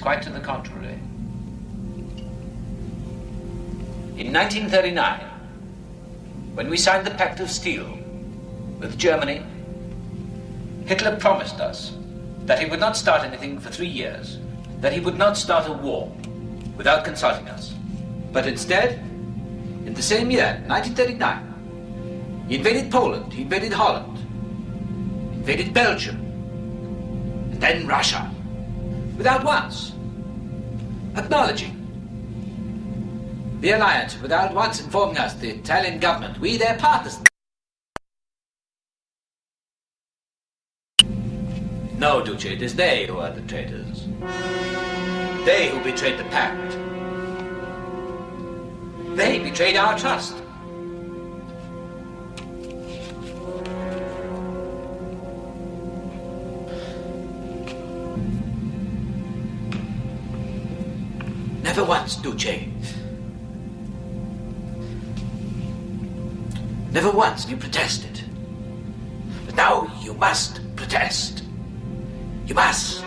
quite to the contrary. In 1939, when we signed the Pact of Steel with Germany, Hitler promised us that he would not start anything for 3 years, that he would not start a war without consulting us. But instead, in the same year, 1939, he invaded Poland, he invaded Holland, invaded Belgium, and then Russia, without once acknowledging the alliance, without once informing us, the Italian government, we their partners. No, Duce, it is they who are the traitors. They who betrayed the pact. They betrayed our trust. Never once, Duce. Never once you protested. But now you must protest. You must.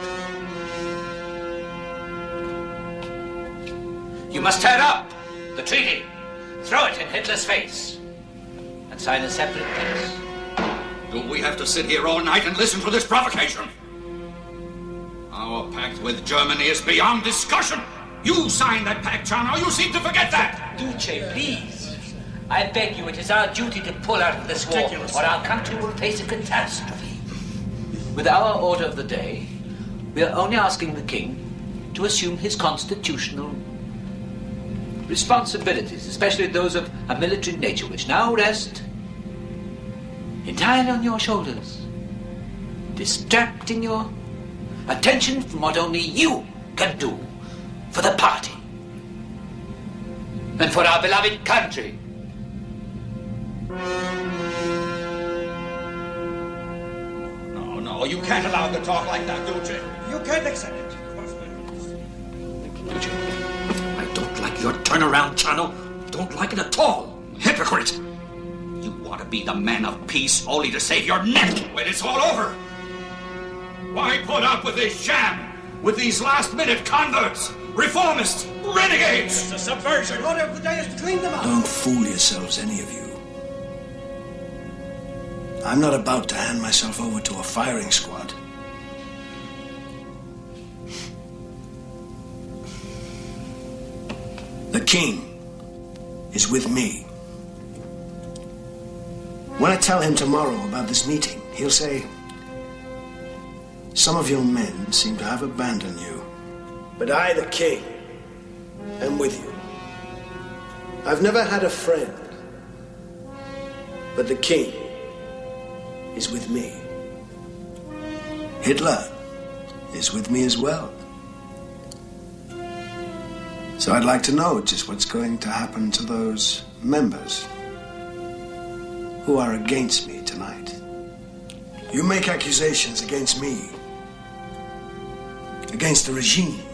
You must tear up the treaty, throw it in Hitler's face, and sign a separate peace. Do we have to sit here all night and listen to this provocation? Our pact with Germany is beyond discussion. You signed that pact, Chano. You seem to forget that. Duce, please. I beg you, it is our duty to pull out of this war, or our country will face a catastrophe. With our order of the day, we are only asking the king to assume his constitutional responsibilities, especially those of a military nature, which now rest entirely on your shoulders, distracting your attention from what only you can do for the party and for our beloved country. No, you can't allow them to talk like that, Duce. You can't accept it. Duce, I don't like your turnaround, Chano. Don't like it at all. Hypocrite. You want to be the man of peace only to save your neck when it's all over. Why put up with this sham? With these last-minute converts, reformists, renegades? It's a subversion. The order of the day is to clean them up. Don't fool yourselves, any of you. I'm not about to hand myself over to a firing squad. The king is with me. When I tell him tomorrow about this meeting, he'll say, some of your men seem to have abandoned you. But I, the king, am with you. I've never had a friend, but the king is with me. Hitler is with me as well. So I'd like to know just what's going to happen to those members who are against me tonight. You make accusations against me, against the regime,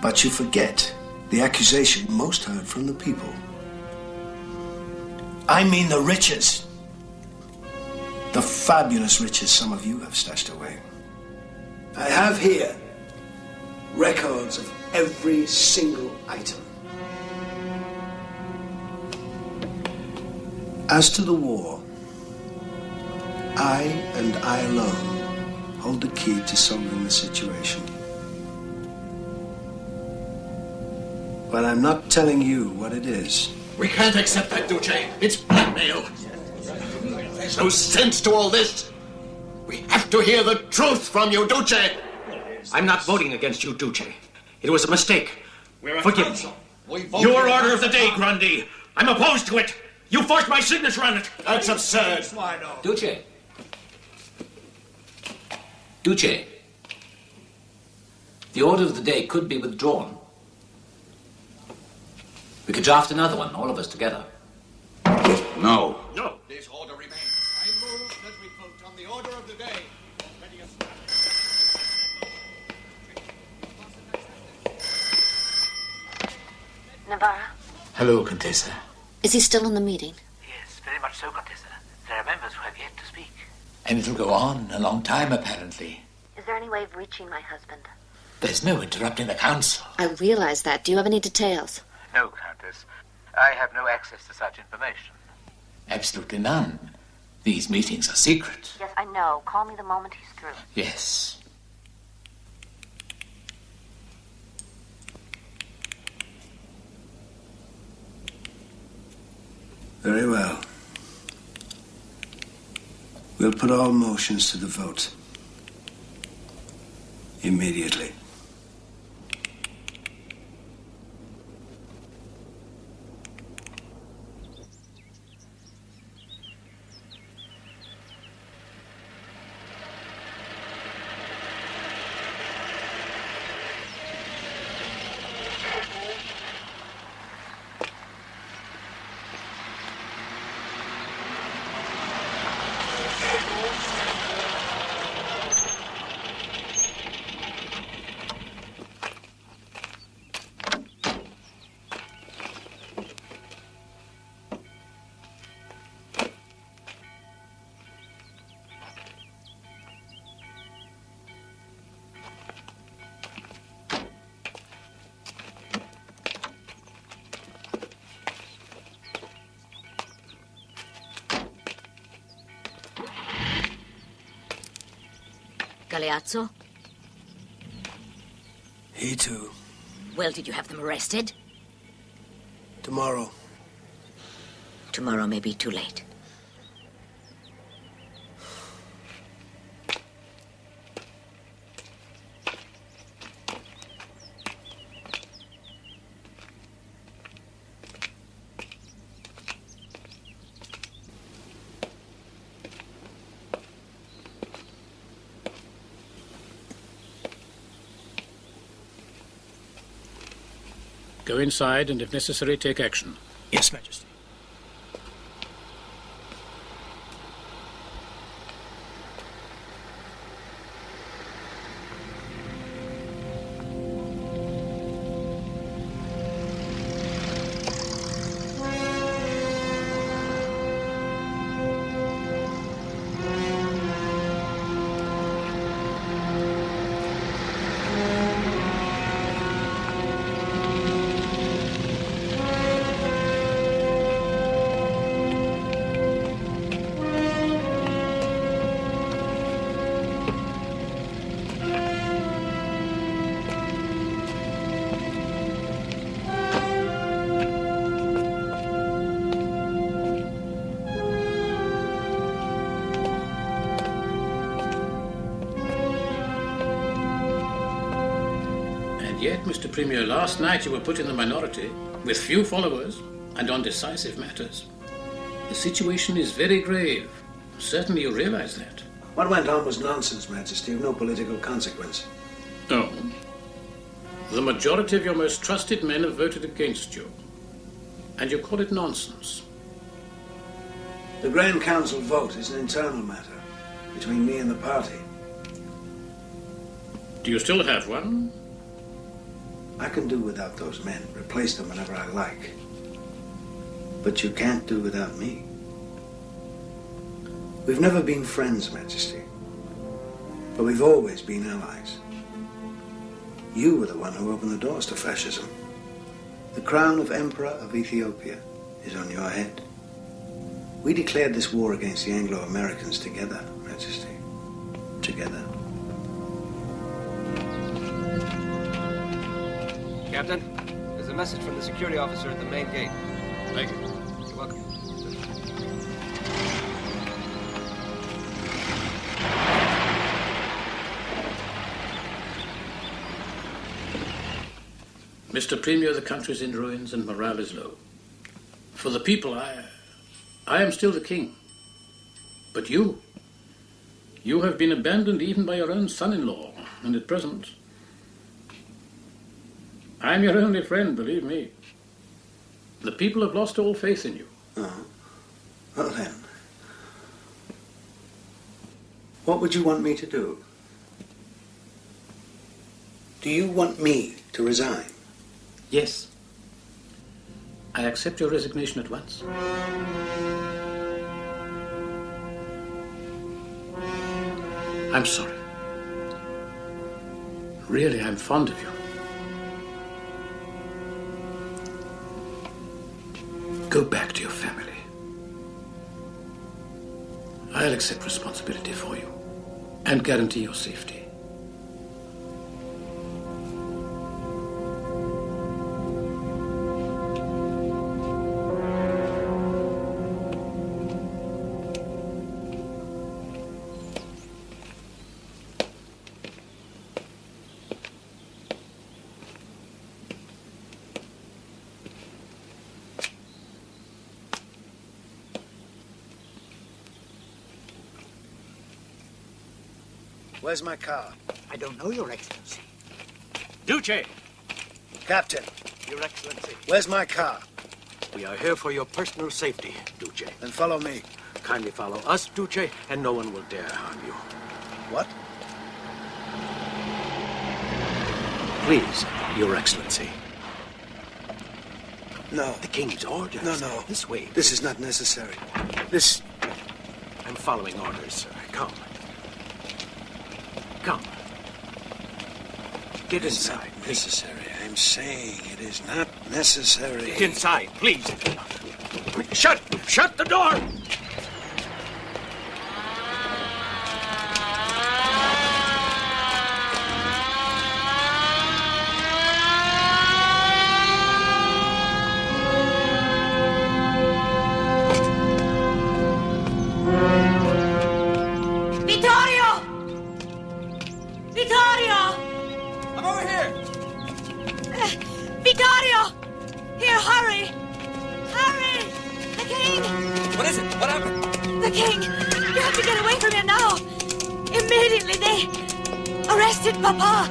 but you forget the accusation most heard from the people. I mean the riches. The fabulous riches some of you have stashed away. I have here records of every single item. As to the war, I and I alone hold the key to solving the situation. But I'm not telling you what it is. We can't accept that, Duce. It's blackmail. There's no sense to all this. We have to hear the truth from you, Duce. I'm not voting against you, Duce. It was a mistake. Forgive me. Your order of the day, Grundy. I'm opposed to it. You forced my signature on it. That's absurd. Duce. Duce. The order of the day could be withdrawn. We could draft another one, all of us together. No. No. This order remains. I move that we vote on the order of the day. Navarra? Hello, Contessa. Is he still in the meeting? Yes, very much so, Contessa. There are members who have yet to speak. And it'll go on a long time, apparently. Is there any way of reaching my husband? There's no interrupting the council. I realize that. Do you have any details? No, Countess. I have no access to such information. Absolutely none. These meetings are secret. Yes, I know. Call me the moment he's through. Yes. Very well. We'll put all motions to the vote. Immediately. Galeazzo? He too. Well, did you have them arrested? Tomorrow. Tomorrow may be too late. Go inside and, if necessary, take action. Yes, Majesty. Yet, Mr. Premier, last night you were put in the minority, with few followers, and on decisive matters. The situation is very grave. Certainly you realize that. What went on was nonsense, Majesty, of no political consequence. Oh. The majority of your most trusted men have voted against you. And you call it nonsense. The Grand Council vote is an internal matter between me and the party. Do you still have one? I can do without those men, replace them whenever I like. But you can't do without me. We've never been friends, Majesty, but we've always been allies. You were the one who opened the doors to fascism. The crown of Emperor of Ethiopia is on your head. We declared this war against the Anglo-Americans together, Majesty. Together. Captain, there's a message from the security officer at the main gate. Thank you. You're welcome. Mr. Premier, the country's in ruins and morale is low. For the people, I am still the king. But you have been abandoned even by your own son-in-law, and at present, I'm your only friend, believe me. The people have lost all faith in you. Oh. Well then, what would you want me to do? Do you want me to resign? Yes. I accept your resignation at once. I'm sorry. Really, I'm fond of you. Go back to your family. I'll accept responsibility for you and guarantee your safety. Where's my car? I don't know, Your Excellency. Duce! Captain, Your Excellency. where's my car? We are here for your personal safety, Duce. Then follow me. Kindly follow us, Duce, and no one will dare harm you. What? Please, Your Excellency. No. The King's orders. No. This way. This is not necessary. I'm following orders, sir. Come. Come. Get inside, Not please. necessary. I'm saying it is not necessary. Get inside, please. Shut the door! I'm over here. Vittorio! Here, hurry! Hurry! The king! What is it? What happened? The king! You have to get away from here now! Immediately, they arrested Papa!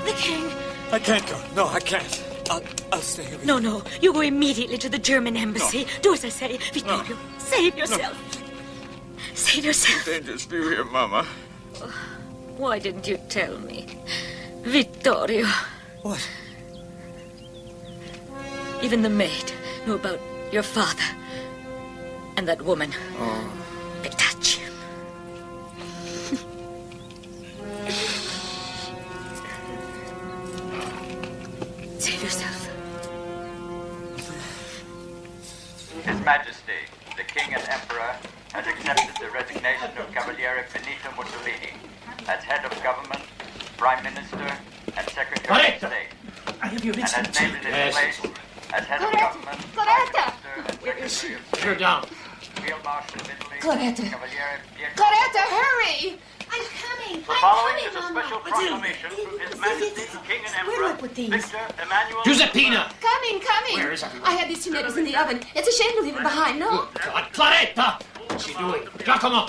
The king! I can't go. No, I can't. I'll stay here. No, you go immediately to the German embassy. Do as I say. Vittorio, save yourself. Save yourself. Dangerous view here, Mama. Why didn't you tell me? Vittorio. What? Even the maid knew about your father and that woman. Oh. Petacci. Save yourself. His Majesty, the King and Emperor, has accepted the resignation of Cavaliere Benito Mussolini as head of government, Prime Minister, and Secretary of State. I have your And has named in his place as head of government, Claretta! Prime Minister, and Secretary of Put her down. Field Marshal of Italy, Claretta. Cavaliere Pietro. Claretta, hurry! I'm coming. The following is a special proclamation from His Majesty, the King and Emperor, Victor Emmanuel. Giuseppina! Coming. Where is everyone? I had these tomatoes in the oven. It's a shame to leave them behind, no? God, Claretta! What's she doing? Giacomo!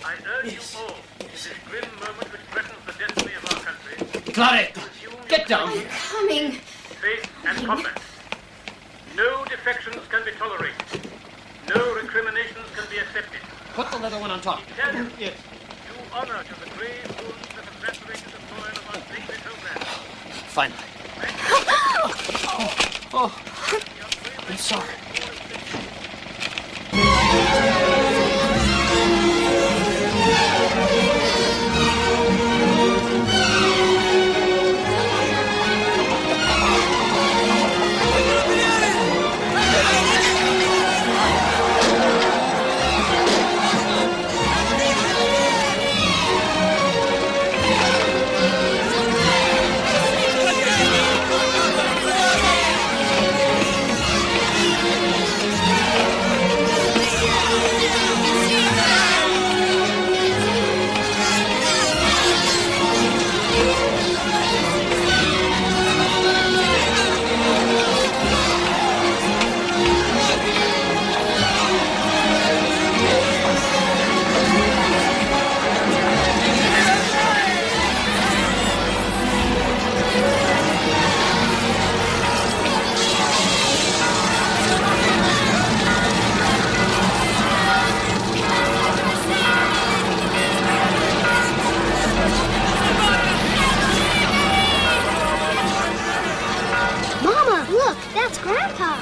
I urge you all, in this grim moment which threatens the destiny of our country, Claretta! Get down here! Coming. faith and combat. No defections can be tolerated. No recriminations can be accepted. Put the leather one on top. Italians, Yes. do honor to the brave wounds that have lacerated the soil of our sacred homeland. Finally. Oh, I'm sorry. Mama, look, that's Grandpa.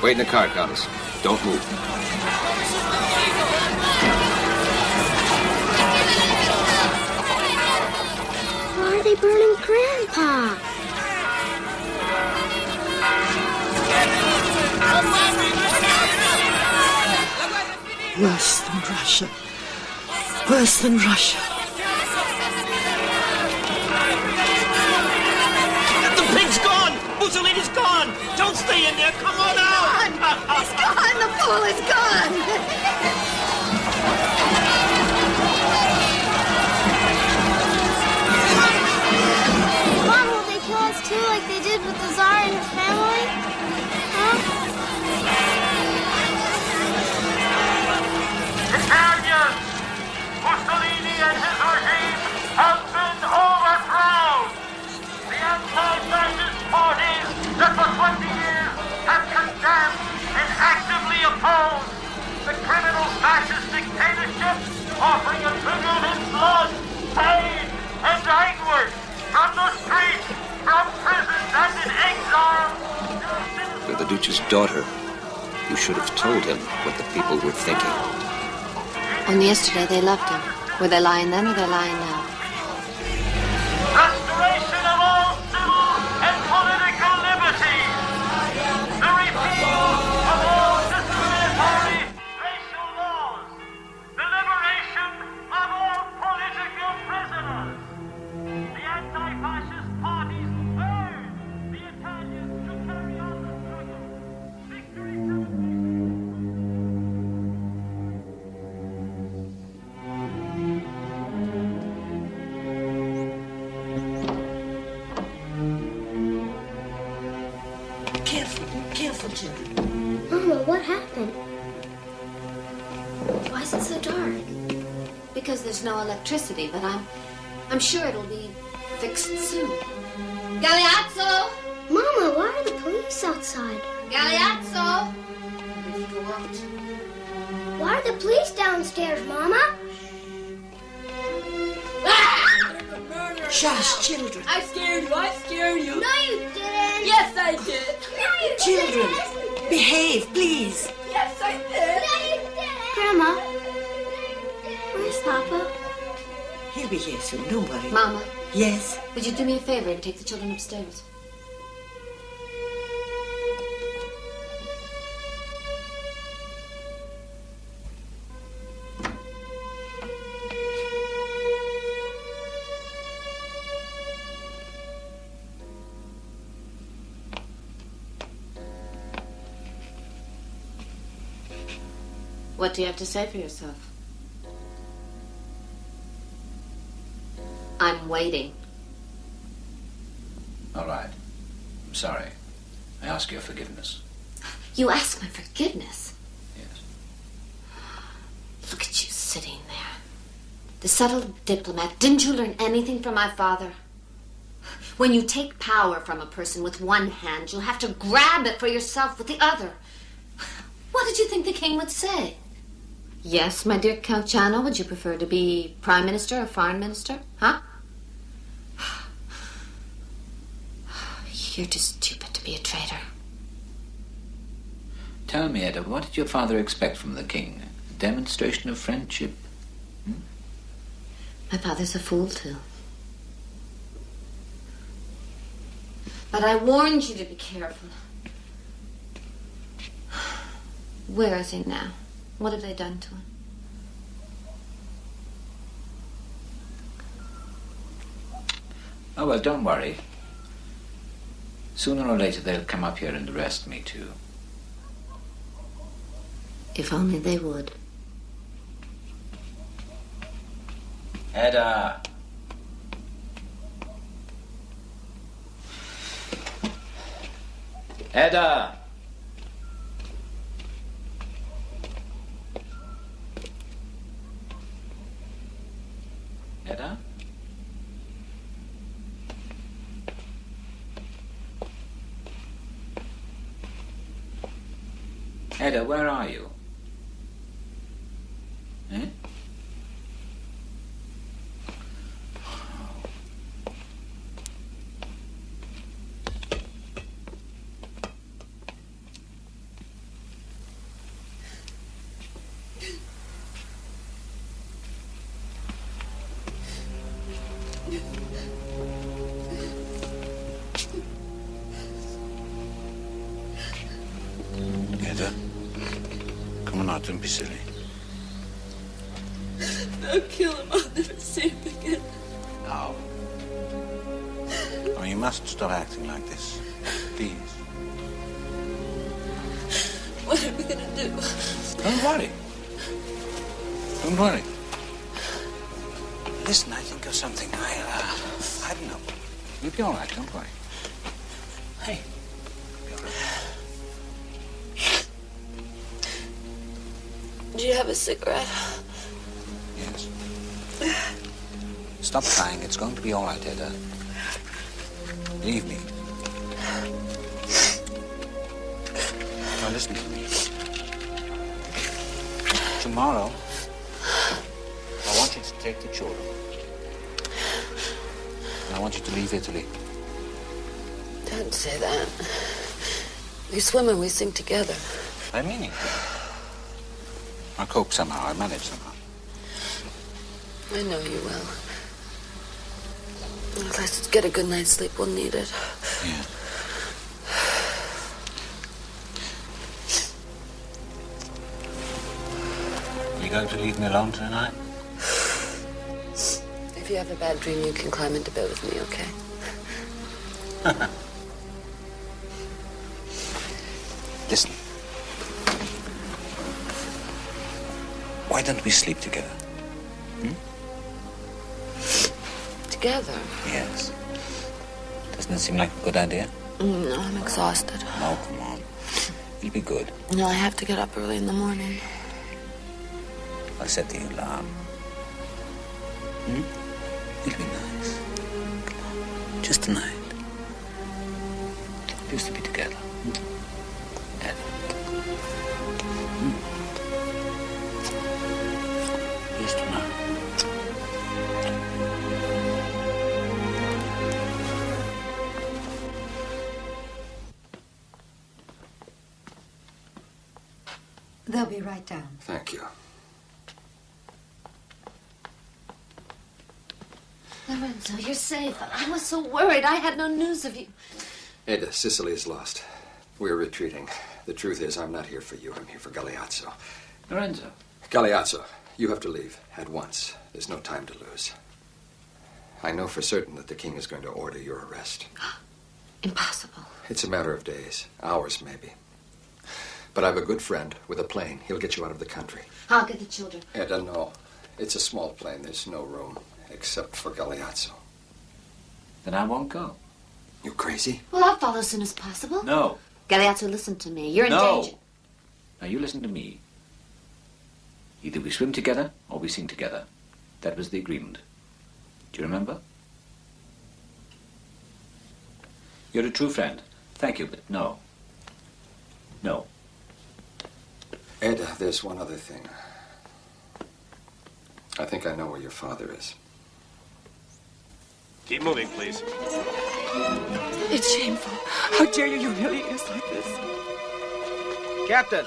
Wait in the car, Countess. Don't move. Worse than Russia. Worse than Russia. The pig's gone! Mussolini's gone! Don't stay in there! Come on out! He's gone! The fool is gone! Mom, will they kill us too like they did with the Tsar and his family? Huh? Italians! Mussolini and his regime have been overthrown! The anti-fascist parties that for 20 years have condemned and actively opposed the criminal fascist dictatorship, offering a tribute in blood, pain, and anguish from the streets, from prisons, and in exile. You're the Duce's daughter. You should have told him what the people were thinking. Only yesterday they loved him. Were they lying then or they're lying now? Restoration of all civil and political liberties. The repeal of all discriminatory racial laws. The liberation of all political prisoners. The anti-fascist parties urge the Italians to carry on the struggle. Victory Careful, children. Mama, what happened? Why is it so dark? Because there's no electricity, but I'm sure it'll be fixed soon. Galeazzo! Mama, why are the police outside? Galeazzo! If you go out. Why are the police downstairs, Mama? Shush, children. I scared you. No, you didn't. Yes, I did. No, you Children, didn't. behave, please. Yes, I did. No, you didn't. Grandma, where's Papa? He'll be here soon, don't worry. Mama. Yes? Would you do me a favor and take the children upstairs? What do you have to say for yourself? I'm waiting. All right. I'm sorry. I ask your forgiveness. You ask my forgiveness? Yes. Look at you sitting there. The subtle diplomat. Didn't you learn anything from my father? When you take power from a person with one hand, you'll have to grab it for yourself with the other. What did you think the king would say? Yes, my dear Count Ciano, would you prefer to be prime minister or foreign minister? Huh? You're too stupid to be a traitor. Tell me, Etta, what did your father expect from the king? A demonstration of friendship? My father's a fool, too. But I warned you to be careful. Where is he now? What have they done to him? Oh, well, don't worry. Sooner or later they'll come up here and arrest me, too. If only they would. Edda! Edda! Edda? Edda, where are you? Eh? Edda, come on out, don't be silly. I'll kill him. I'll never see him again. No. Oh, you mustn't stop acting like this. Please. What are we gonna do? Don't worry. Don't worry. Listen, I think of something. I don't know. You'll be all right. Don't worry. Hey. Do you have a cigarette? Yes. Stop crying. It's going to be all right, Edda. Leave me. Now listen to me. Tomorrow, I want you to take the children. And I want you to leave Italy. Don't say that. We swim and we sing together. I mean it. I'll cope somehow. I'll manage somehow. I know you will. Let's get a good night's sleep. We'll need it. Yeah. Are you going to leave me alone tonight? If you have a bad dream, you can climb into bed with me, okay? Listen. Why don't we sleep together? Together? Yes. Doesn't it seem like a good idea? No, I'm exhausted. No, come on. It'll be good. No, I have to get up early in the morning. I'll set the alarm. It'll be nice. Come on. Just tonight. We used to be together. And just tonight. They'll be right down. Thank you. Lorenzo, you're safe. I was so worried. I had no news of you. Ada, Sicily is lost. We're retreating. The truth is, I'm not here for you. I'm here for Galeazzo. Lorenzo. Galeazzo, you have to leave at once. There's no time to lose. I know for certain that the king is going to order your arrest. Impossible. It's a matter of days, hours maybe. But I have a good friend with a plane. He'll get you out of the country. I'll get the children. Ada, no. It's a small plane. There's no room except for Galeazzo. Then I won't go. You crazy? Well, I'll follow as soon as possible. No. Galeazzo, listen to me. You're in danger. Now, you listen to me. Either we swim together or we sing together. That was the agreement. Do you remember? You're a true friend. Thank you, but no. No. Ada, there's one other thing. I think I know where your father is. Keep moving, please. It's shameful. How dare you humiliate us like this? Captain!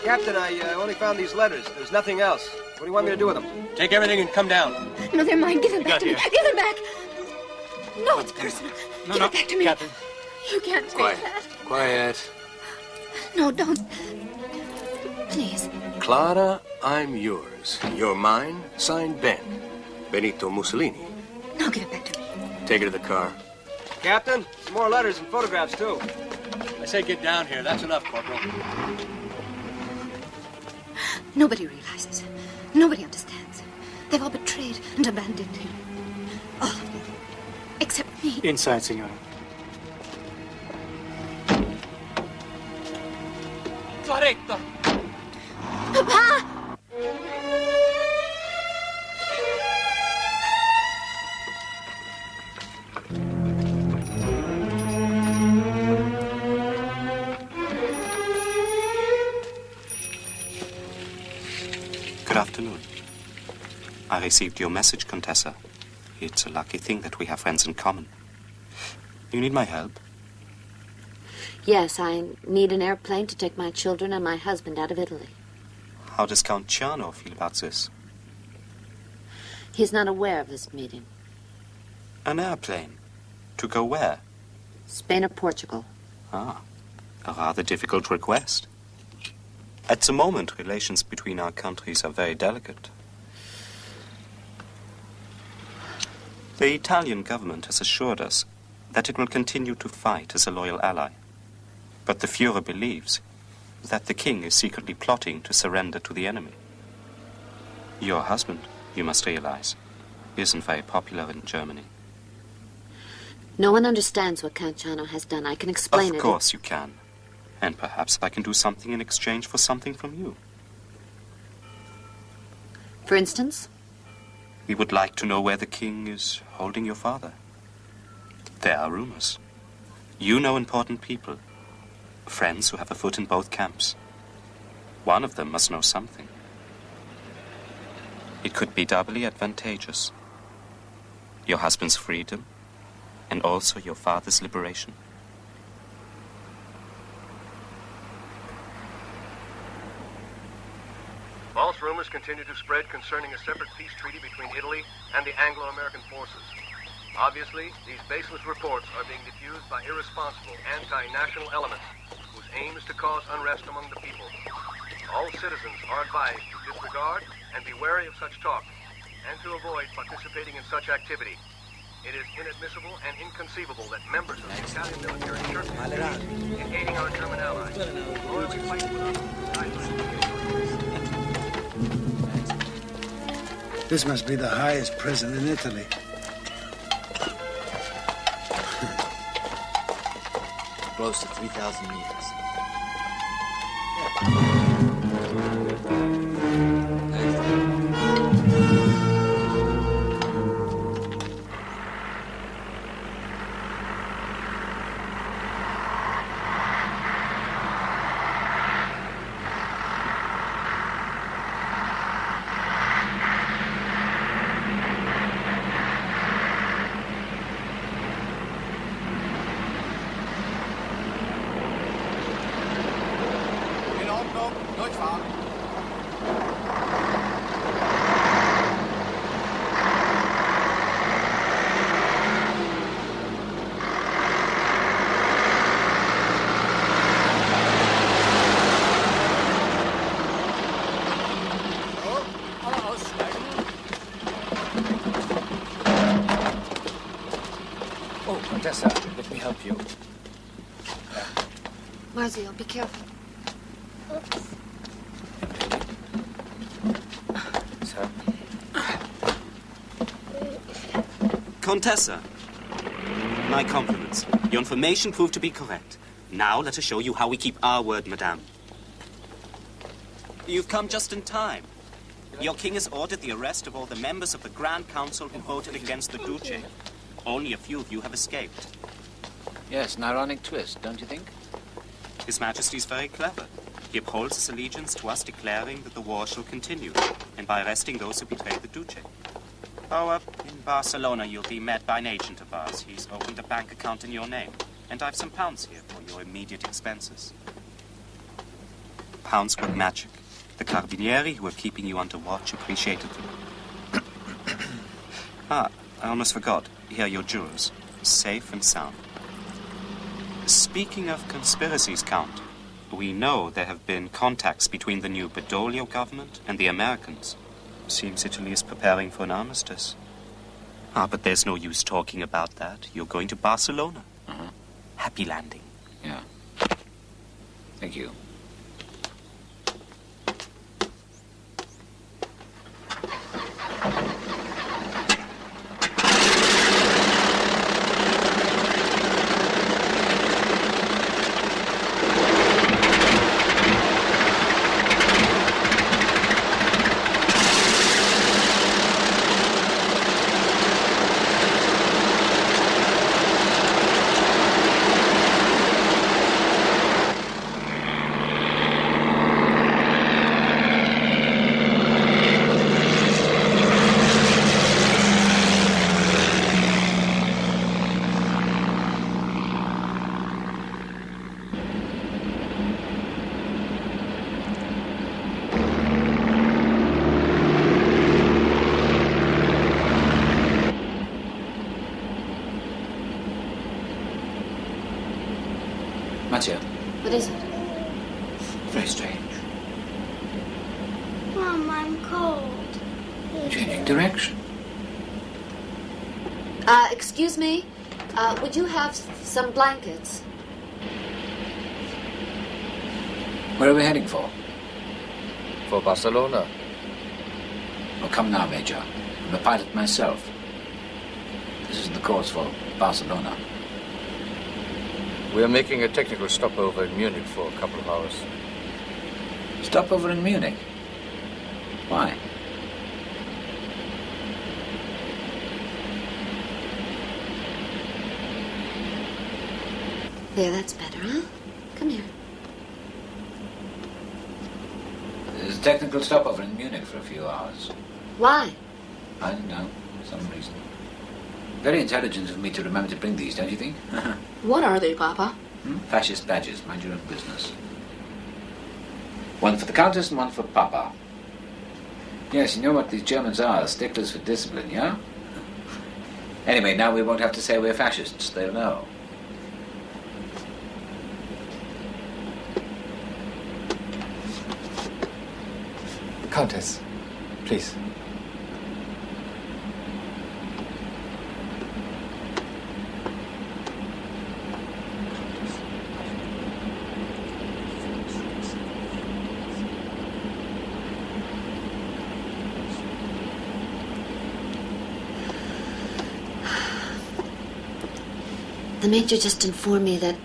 Captain, I only found these letters. There's nothing else. What do you want me to do with them? Take everything and come down. No, they're mine. Give them You back got to me. here. Give them back. No, it's personal. Give it back to me. Captain. You can't take Quiet. that. Quiet. No, don't. Please. Clara, I'm yours. You're mine. Signed, Ben. Benito Mussolini. No, give it back to me. Take it to the car. Captain, some more letters and photographs, too. I said get down here. That's enough, Corporal. Nobody realizes. Nobody understands. They've all betrayed and abandoned him. All of them. Except me. Inside, Senora. Claretta! Papa! Good afternoon. I received your message, Contessa. It's a lucky thing that we have friends in common. You need my help? Yes, I need an airplane to take my children and my husband out of Italy. How does Count Ciano feel about this? He's not aware of this meeting. An airplane? To go where? Spain or Portugal. Ah, a rather difficult request. At the moment, relations between our countries are very delicate. The Italian government has assured us that it will continue to fight as a loyal ally. But the Führer believes that the king is secretly plotting to surrender to the enemy. Your husband, you must realize, isn't very popular in Germany. No one understands what Count Ciano has done. I can explain it. Of course you can. And perhaps I can do something in exchange for something from you. For instance? We would like to know where the king is holding your father. There are rumors. You know important people. Friends who have a foot in both camps. One of them must know something. It could be doubly advantageous. Your husband's freedom, and also your father's liberation. False rumors continue to spread concerning a separate peace treaty between Italy and the Anglo-American forces. Obviously, these baseless reports are being diffused by irresponsible anti-national elements whose aim is to cause unrest among the people. All citizens are advised to disregard and be wary of such talk and to avoid participating in such activity. It is inadmissible and inconceivable that members of the Italian military should be in aiding our German allies. Loyally fight for This must be the highest prison in Italy. Close to 3,000 meters. Contessa, let me help you. Marzio, be careful. Sir. Contessa, my compliments. Your information proved to be correct. Now let us show you how we keep our word, madame. You've come just in time. Your king has ordered the arrest of all the members of the Grand Council who voted against the Duce. Only a few of you have escaped. Yes, an ironic twist, don't you think? His Majesty's very clever. He upholds his allegiance to us, declaring that the war shall continue, and by arresting those who betrayed the Duce. Oh, in Barcelona you'll be met by an agent of ours. He's opened a bank account in your name, and I've some pounds here for your immediate expenses. Pounds work magic. The Carabinieri who were keeping you under watch appreciated them. I almost forgot. Here are your jewels, safe and sound. Speaking of conspiracies, Count, we know there have been contacts between the new Badoglio government and the Americans. Seems Italy is preparing for an armistice. But there's no use talking about that. You're going to Barcelona. Happy landing. Yeah. Thank you. Mattia. What is it? Very strange. Mom, I'm cold. Changing direction. Excuse me? Would you have some blankets? Where are we heading for? For Barcelona. Oh, come now, Major. I'm a pilot myself. This isn't the course for Barcelona. We're making a technical stopover in Munich for a couple of hours. Stopover in Munich? Why? There, that's better, huh? Come here. There's a technical stopover in Munich for a few hours. Why? I don't know. Some reason. Very intelligent of me to remember to bring these, don't you think? What are they, Papa? Fascist badges. Mind your own business. One for the Countess and one for Papa. Yes, you know what these Germans are. Sticklers for discipline, yeah? Anyway, now we won't have to say we're fascists. They'll know. Countess, please. The Major just informed me that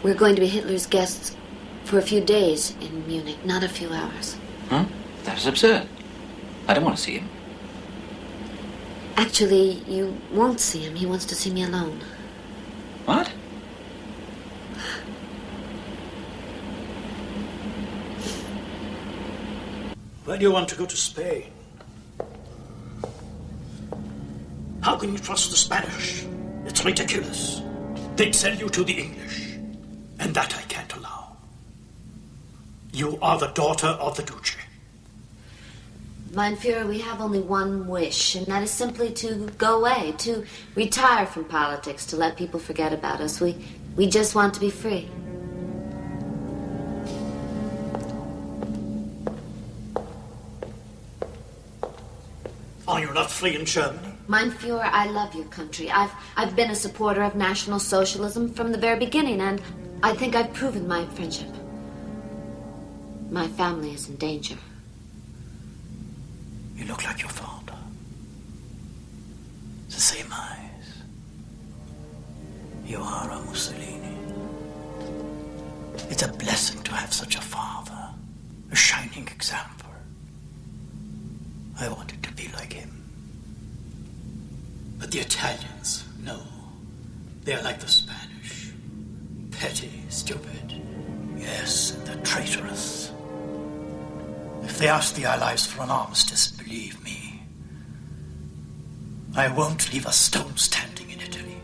we're going to be Hitler's guests for a few days in Munich, not a few hours. Huh? That's absurd. I don't want to see him. Actually, you won't see him. He wants to see me alone. What? Why do you want to go to Spain? How can you trust the Spanish? It's ridiculous. They'd sell you to the English. And that I can't allow. You are the daughter of the Duce. Mein Führer, we have only one wish, and that is simply to go away, to retire from politics, to let people forget about us. We just want to be free. Are you not free in Germany? Mein Führer, I love your country. I've been a supporter of National Socialism from the very beginning, and I think I've proven my friendship. My family is in danger. You look like your father. The same eyes. You are a Mussolini. It's a blessing to have such a father, a shining example. I wanted to be like him. But the Italians, no. They are like the Spanish. Petty, stupid. Yes, and they're traitorous. If they ask the Allies for an armistice, believe me, I won't leave a stone standing in Italy.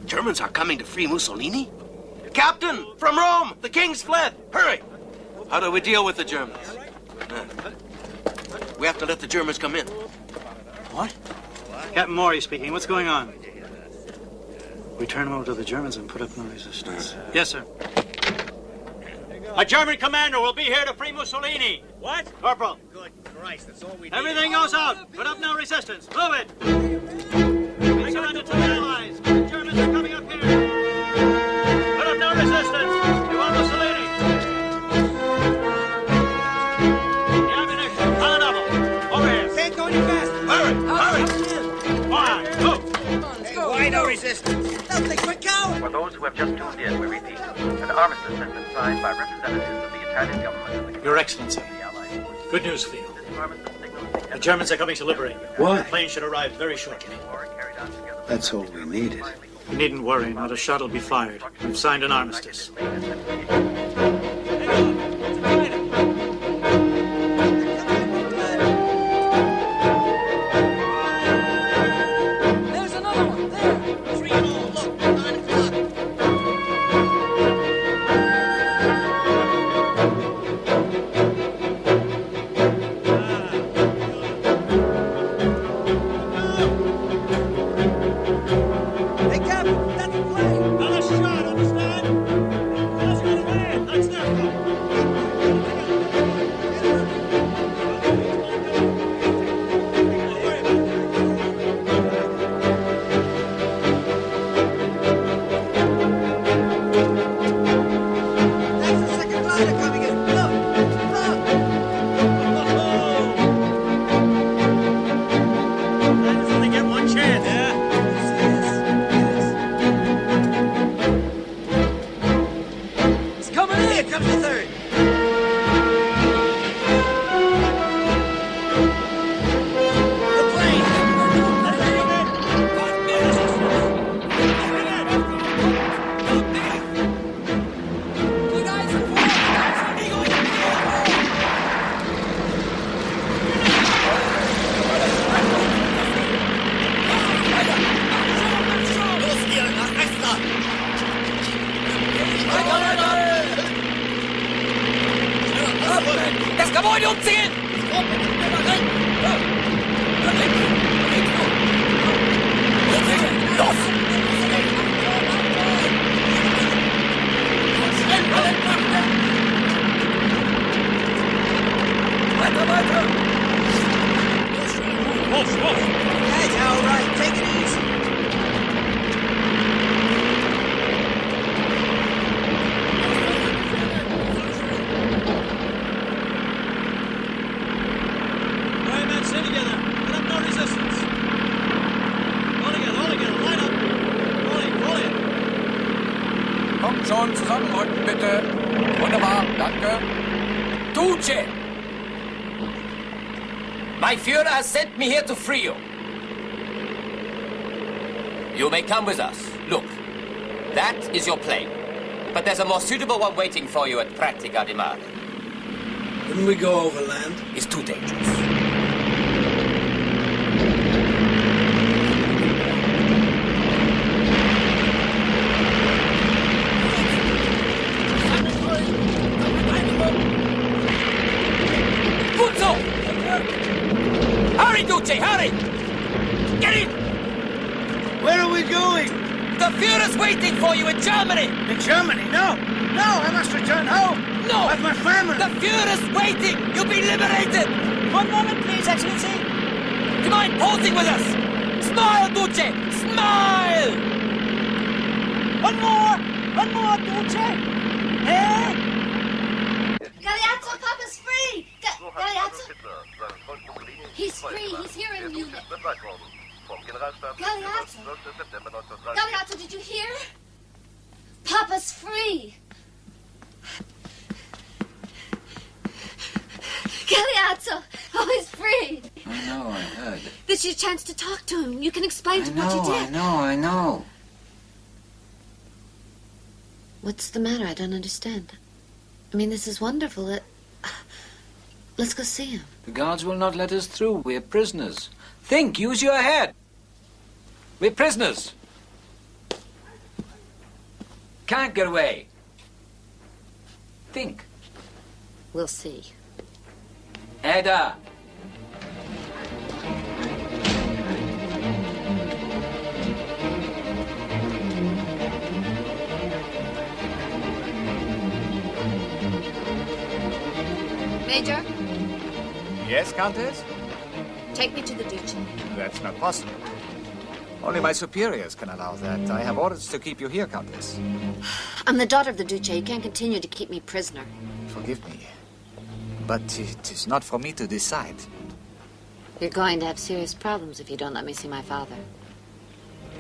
Germans are coming to free Mussolini? Captain, from Rome! The king's fled! Hurry! How do we deal with the Germans? We have to let the Germans come in. What? Captain Maury speaking. What's going on? We turn them over to the Germans and put up no resistance. Yes, sir. A German commander will be here to free Mussolini. What? Corporal. Good Christ, that's all we Everything goes out. Put up no resistance. Move it. We surrender to the Allies. The Germans are coming up here. Put up no resistance. You want Mussolini. The ammunition. On a double. Over here. Can't go any faster. Hurry. Fine. Move. Why no resistance? Nothing for cowards. For those who have just tuned in, we repeat, an armistice has been signed by representatives of the Italian government and the Your Excellency, good news for you. The Germans are coming to liberate you. Why? The plane should arrive very shortly. That's all we needed. You needn't worry, not a shot will be fired. We've signed an armistice. Hey, Captain, that's a plane. Not a shot, understand? Just gonna land. they're coming in. Look! Look! Let's only get one chance. Yeah. It's coming in. Here comes the third. Das Gebäude umziehen! Los! Weiter, weiter! Los, los! That's all right. Take it easy. Kommt schon, zusammenrücken, bitte. Wunderbar, danke. Duce! My Führer has sent me here to free you. You may come with us. Look, that is your plane. But there's a more suitable one waiting for you at Pratica di Mare. Couldn't we go overland? It's too dangerous. Hurry, Duce, hurry! Get in! Where are we going? The Führer's waiting for you in Germany! In Germany? No! No, I must return home! No! With my family! The Führer's waiting! You'll be liberated! One moment, please, Excellency. Do you mind posing with us? Smile, Duce! Smile! One more, Duce. Hey! Galeazzo, Papa's free! Galeazzo? He's free. He's here in Munich. Galeazzo! Galeazzo, did you hear? Papa's free! Galeazzo! Oh, he's free! I know, I heard. This is your chance to talk to him. You can explain to him what you did. I know. What's the matter? I don't understand. I mean, this is wonderful. Let's go see him. The guards will not let us through. We're prisoners. Think, use your head. We're prisoners. Can't get away. Think. We'll see. Edda. Major, Yes, Countess? take me to the Duce. That's not possible. Only my superiors can allow that. I have orders to keep you here, Countess. I'm the daughter of the Duce. You can't continue to keep me prisoner. Forgive me. But it is not for me to decide. You're going to have serious problems if you don't let me see my father.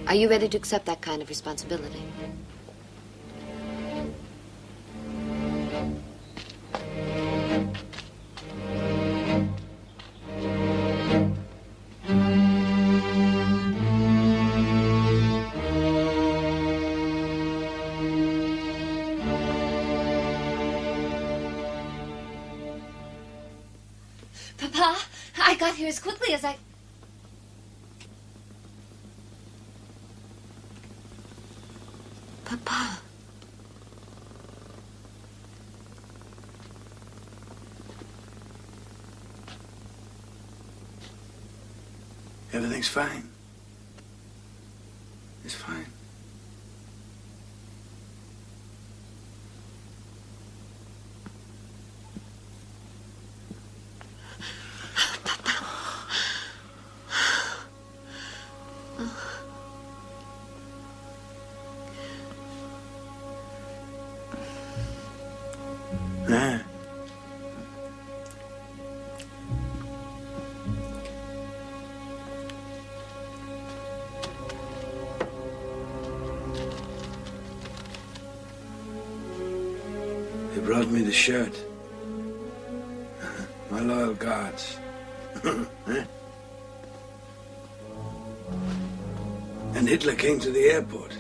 Are you ready to accept that kind of responsibility? Papa, I got here as quickly as I... Papa. Everything's fine. It's fine. the shirt. My loyal guards. Eh? And Hitler came to the airport.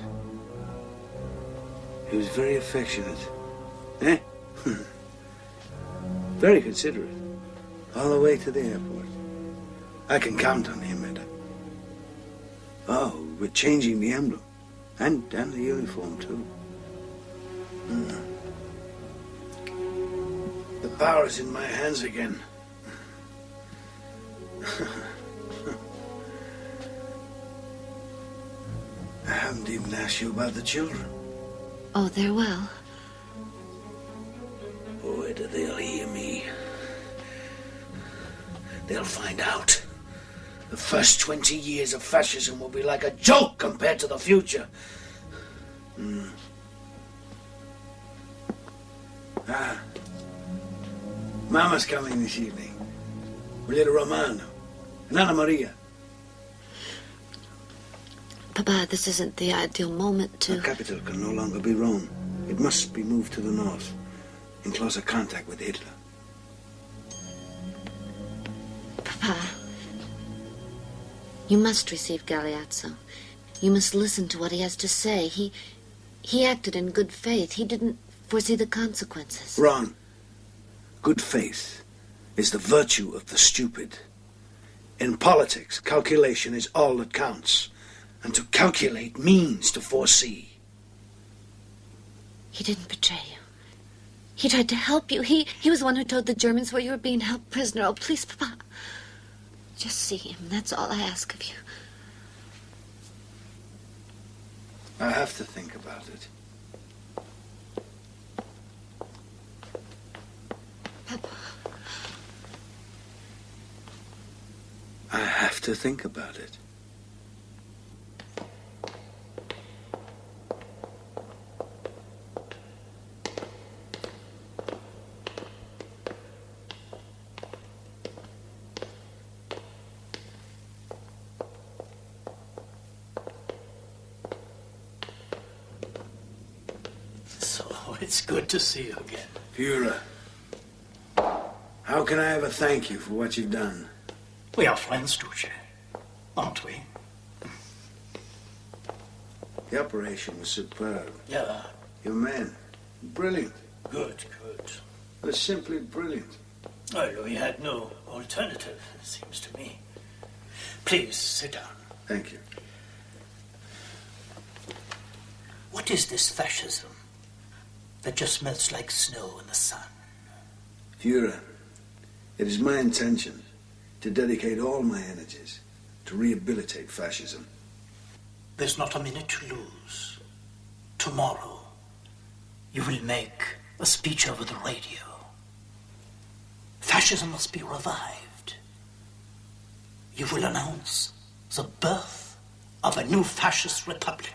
He was very affectionate. Eh? Very considerate. All the way to the airport. I can count on him, Edda. Oh, we're changing the emblem. And the uniform, too. The power is in my hands again. I haven't even asked you about the children. Oh, they're well. Boy, do they'll hear me. They'll find out. The first 20 years of fascism will be like a joke compared to the future. Mama's coming this evening. With little Romano and Anna Maria. Papa, this isn't the ideal moment to... The capital can no longer be Rome. It must be moved to the north, in closer contact with Hitler. Papa, you must receive Galeazzo. You must listen to what he has to say. He acted in good faith. He didn't foresee the consequences. Wrong. Good faith is the virtue of the stupid. In politics, calculation is all that counts. And to calculate means to foresee. He didn't betray you. He tried to help you. He was the one who told the Germans where you were being held prisoner. Oh, please, Papa. Just see him. That's all I ask of you. I have to think about it. Papa. I have to think about it. It's good to see you again. Führer, how can I ever thank you for what you've done? We are friends, Duce, aren't we? The operation was superb. Yeah. Your men, brilliant. Good, good. They're simply brilliant. Well, we had no alternative, it seems to me. Please, sit down. Thank you. What is this fascism that just melts like snow in the sun? Führer, it is my intention to dedicate all my energies to rehabilitate fascism. There's not a minute to lose. Tomorrow, you will make a speech over the radio. Fascism must be revived. You will announce the birth of a new fascist republic.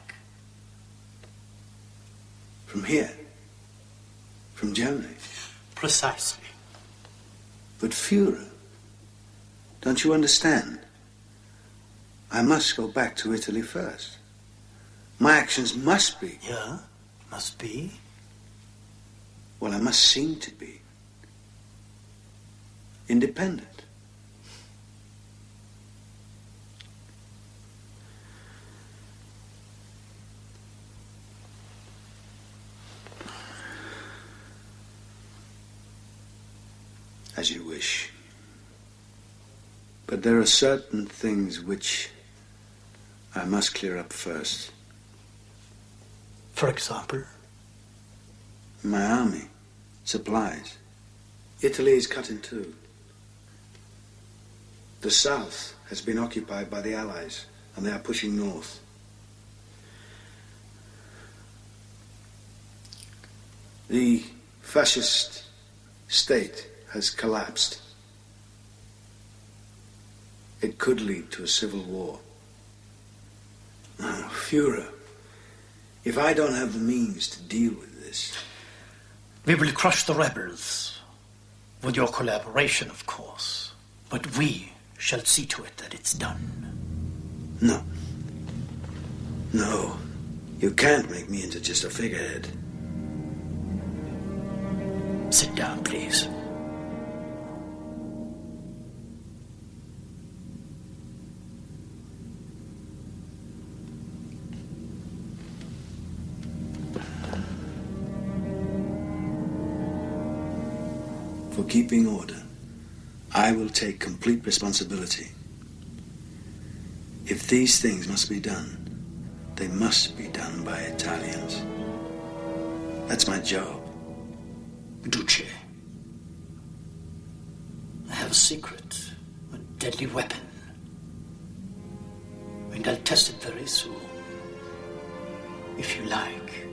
From here? From Germany? Precisely. But Führer, don't you understand? I must go back to Italy first. My actions must be. Yeah, must be. Well, I must seem to be. Independent. As you wish. But there are certain things which I must clear up first. For example? My army. Supplies. Italy is cut in two. The south has been occupied by the Allies, and they are pushing north. The fascist state has collapsed. It could lead to a civil war. Oh, Führer, if I don't have the means to deal with this... We will crush the rebels. With your collaboration, of course. But we shall see to it that it's done. No. No. You can't make me into just a figurehead. Sit down, please. For keeping order, I will take complete responsibility. If these things must be done, they must be done by Italians. That's my job. Duce, I have a secret, a deadly weapon. And I'll test it very soon. If you like,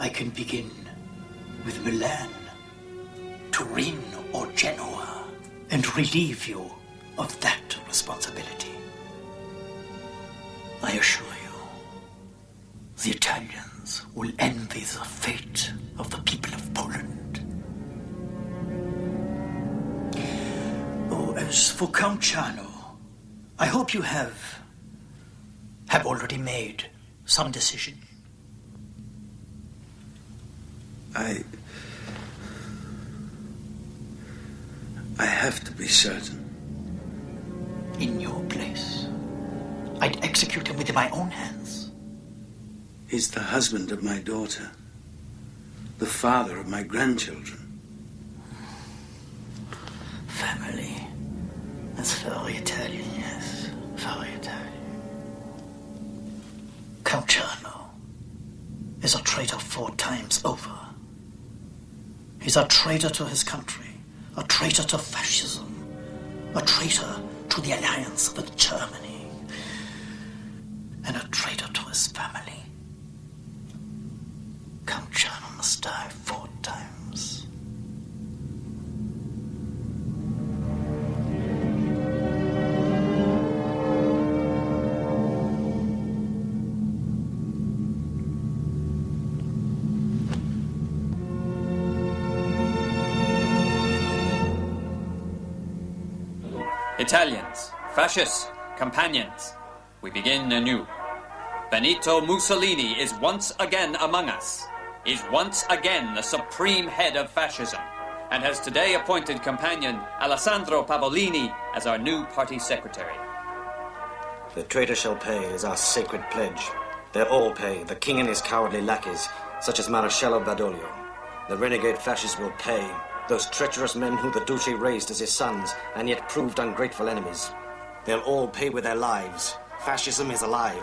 I can begin with Milan, Turin, or Genoa, and relieve you of that responsibility. I assure you, the Italians will envy the fate of the people of Poland. Oh, as for Count Ciano, I hope you have already made some decision. I have to be certain. In your place, I'd execute him with my own hands. He's the husband of my daughter, the father of my grandchildren. Family. That's very Italian, yes. Very Italian. Count Ciano is a traitor 4 times over. He's a traitor to his country, a traitor to fascism, a traitor to the alliance with Germany, and a traitor to his family. Count Ciano must die 4 times. Italians, fascists, companions, we begin anew. Benito Mussolini is once again among us, is once again the supreme head of fascism, and has today appointed companion Alessandro Pavolini as our new party secretary. The traitor shall pay is our sacred pledge. They'll all pay, the king and his cowardly lackeys, such as Marascello Badoglio. The renegade fascists will pay, those treacherous men who the Duce raised as his sons, and yet proved ungrateful enemies. They'll all pay with their lives. Fascism is alive.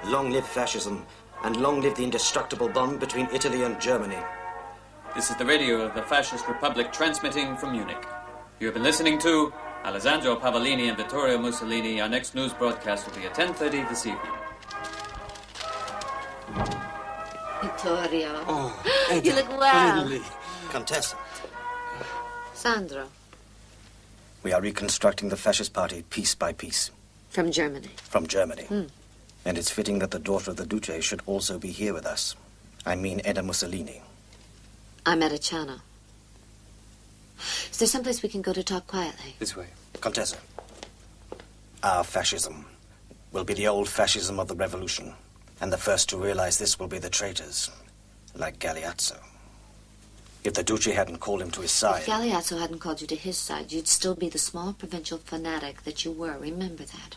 Long live fascism, and long live the indestructible bond between Italy and Germany. This is the radio of the Fascist Republic transmitting from Munich. You have been listening to Alessandro Pavolini and Vittorio Mussolini. Our next news broadcast will be at 10:30 this evening. Vittorio. Oh, you look well. Lily. Contessa. Sandro. We are reconstructing the fascist party piece by piece. From Germany. From Germany. And it's fitting that the daughter of the Duce should also be here with us. I mean Edda Mussolini. I'm Edda Ciano. Is there someplace we can go to talk quietly? This way. Contessa. Our fascism will be the old fascism of the revolution. And the first to realize this will be the traitors, like Galeazzo. If the Duce hadn't called him to his side... If Galeazzo hadn't called you to his side, you'd still be the small provincial fanatic that you were. Remember that.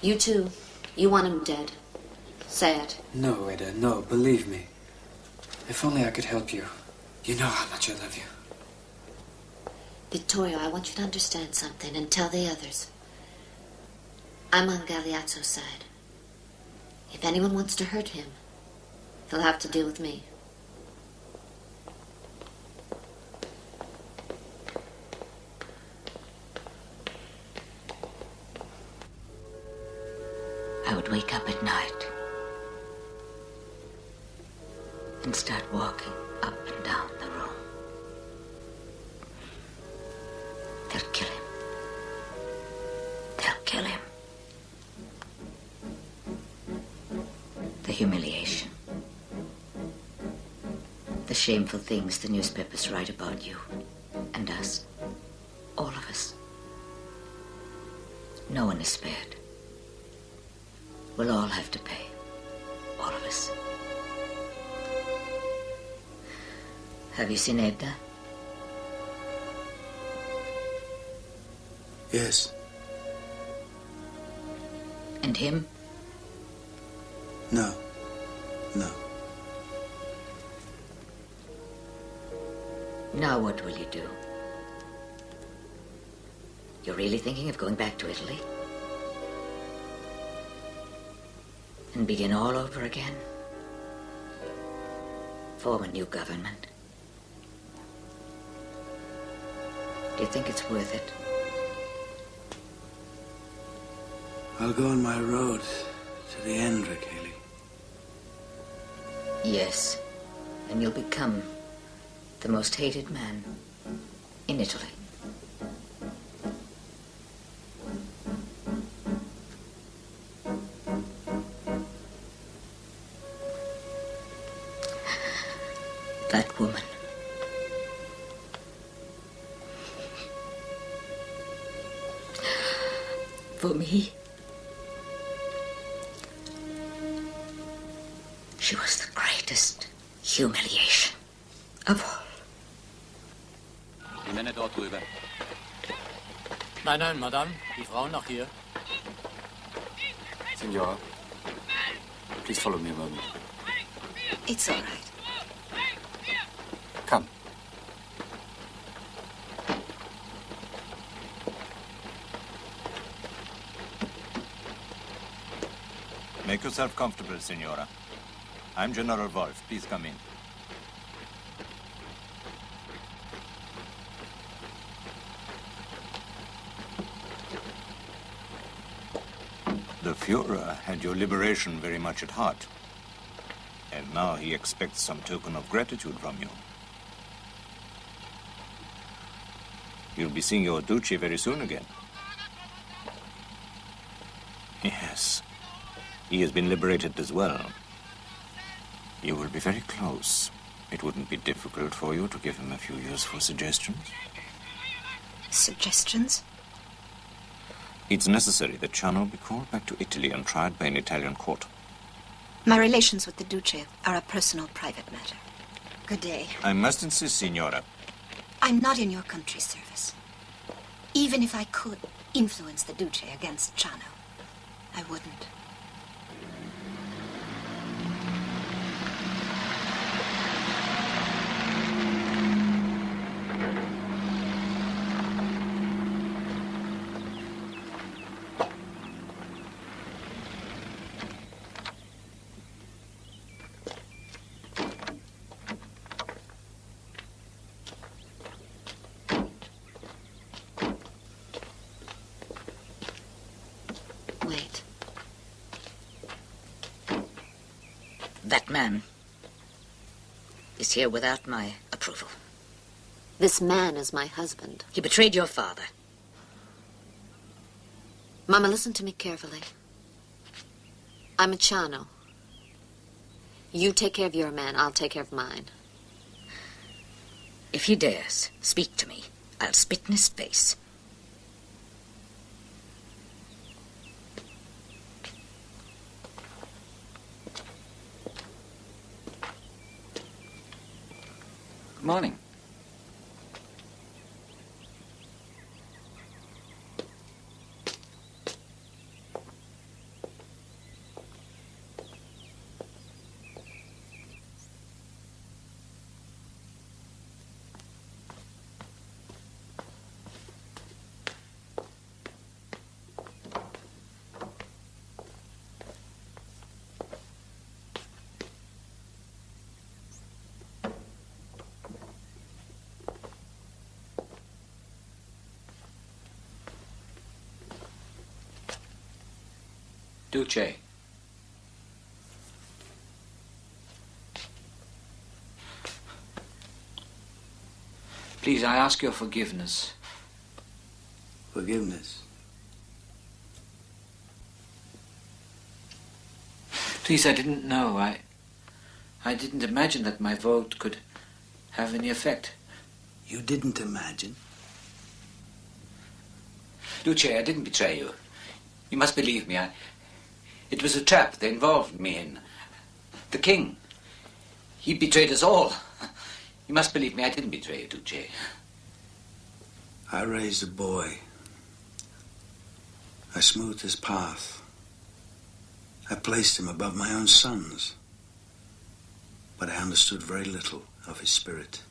You too. You want him dead. Say it. No, Edda, no, believe me. If only I could help you. You know how much I love you. Vittorio, I want you to understand something and tell the others. I'm on Galeazzo's side. If anyone wants to hurt him, he'll have to deal with me. I would wake up at night and start walking up and down the room. They'll kill him. They'll kill him. The humiliation. The shameful things the newspapers write about you and us. All of us. No one is spared. We'll all have to pay. All of us. Have you seen Edna? Yes. And him? No. No. Now what will you do? You're really thinking of going back to Italy? And begin all over again? Form a new government? Do you think it's worth it? I'll go on my road to the end, Rachele. Yes. And you'll become the most hated man in Italy. That woman. For me, she was the greatest humiliation of all. Die Männer dort drüber. Nein, nein, Madame, die Frauen noch hier. Signora, please follow me a moment. It's all right. Come. Make yourself comfortable, Signora. I'm General Wolf. Please come in. The Führer had your liberation very much at heart. And now he expects some token of gratitude from you. You'll be seeing your Duce very soon again. Yes. He has been liberated as well. You will be very close. It wouldn't be difficult for you to give him a few useful suggestions. Suggestions? It's necessary that Ciano be called back to Italy and tried by an Italian court. My relations with the Duce are a personal, private matter. Good day. I must insist, Signora. I'm not in your country's service. Even if I could influence the Duce against Ciano, I wouldn't. Wait. That man is here without my approval. This man is my husband. He betrayed your father. Mama, listen to me carefully. I'm a Ciano. You take care of your man, I'll take care of mine. If he dares speak to me, I'll spit in his face. Good morning. Duce. Please, I ask your forgiveness. Forgiveness? Please, I didn't know. I didn't imagine that my vote could have any effect. You didn't imagine? Duce, I didn't betray you. You must believe me. It was a trap they involved me in. The king. He betrayed us all. You must believe me, I didn't betray you, Duce. I raised a boy. I smoothed his path. I placed him above my own sons. But I understood very little of his spirit,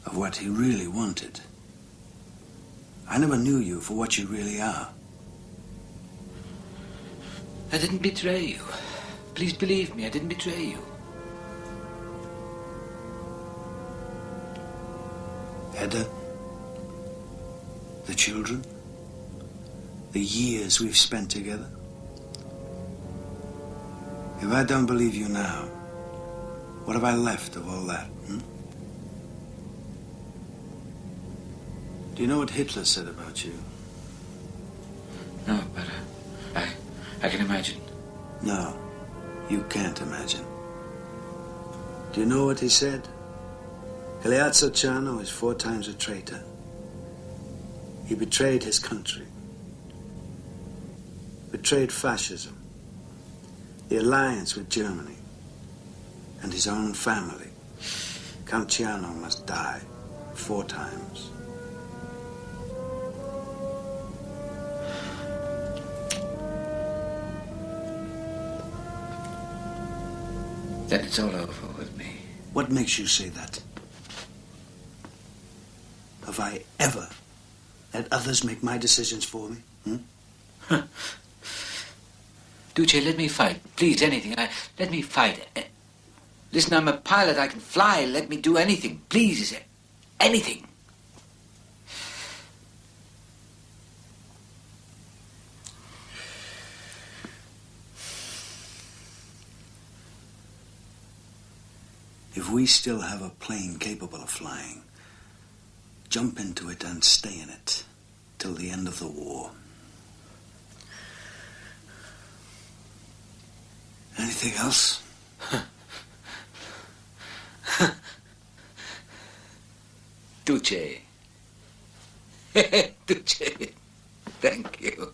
of what he really wanted. I never knew you for what you really are. I didn't betray you. Please believe me, I didn't betray you. Hedda, the children, the years we've spent together. If I don't believe you now, what have I left of all that? Do you know what Hitler said about you? No, but I can imagine. No, you can't imagine. Do you know what he said? Galeazzo Ciano is 4 times a traitor. He betrayed his country, betrayed fascism, the alliance with Germany, and his own family. Count Ciano must die 4 times. Then it's all over with me. What makes you say that? Have I ever let others make my decisions for me? Duce, let me fight. Please, anything. Let me fight. Listen, I'm a pilot. I can fly. Let me do anything. Please, anything. If we still have a plane capable of flying, jump into it and stay in it till the end of the war. Anything else? Duce. Duce. Thank you.